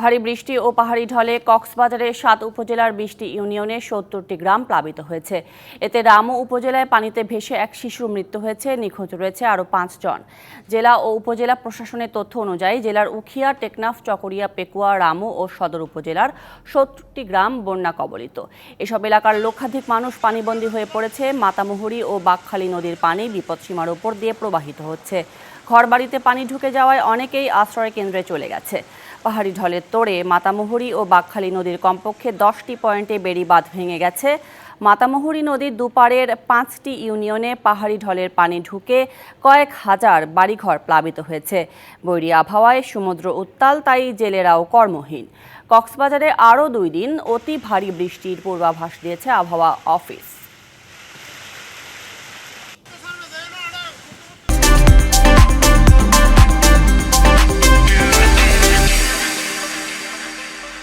ভারী বৃষ্টি ও পাহাড়ি ঢলে কক্সবাজারের ৭ উপজেলার ২০টি ইউনিয়নে ৭০টি গ্রাম প্লাবিত হয়েছে। এতে রামু উপজেলায় পানিতে ভেসে এক শিশুর মৃত্যু হয়েছে, নিখোঁজ রয়েছে আরও ৫ জন। জেলা ও উপজেলা প্রশাসনের তথ্য অনুযায়ী জেলার উখিয়া, টেকনাফ, চকরিয়া, পেকুয়া, রামু ও সদর উপজেলার ৭০টি গ্রাম বন্যা কবলিত। এসব এলাকার লক্ষাধিক মানুষ পানিবন্দী হয়ে পড়েছে। মাতামুহুরী ও বাঁকখালী নদীর পানি বিপদসীমার উপর দিয়ে প্রবাহিত হচ্ছে। ঘরবাড়িতে পানি ঢুকে যাওয়ায় অনেকেই আশ্রয় কেন্দ্রে চলে গেছে। পাহাড়ি ঢলের তোড়ে মাতামুহুরী ও বাঁকখালী নদীর কমপক্ষে ১০টি পয়েন্টে বেড়িবাঁধ ভেঙে গেছে। মাতামুহুরী নদীর দুপারের ৫টি ইউনিয়নে পাহাড়ি ঢলের পানি ঢুকে কয়েক হাজার বাড়িঘর প্লাবিত হয়েছে। বৈরী আবহাওয়ায় সমুদ্র উত্তাল, তাই জেলেরাও কর্মহীন। কক্সবাজারে আরও ২ দিন অতি ভারী বৃষ্টির পূর্বাভাস দিয়েছে আবহাওয়া অফিস।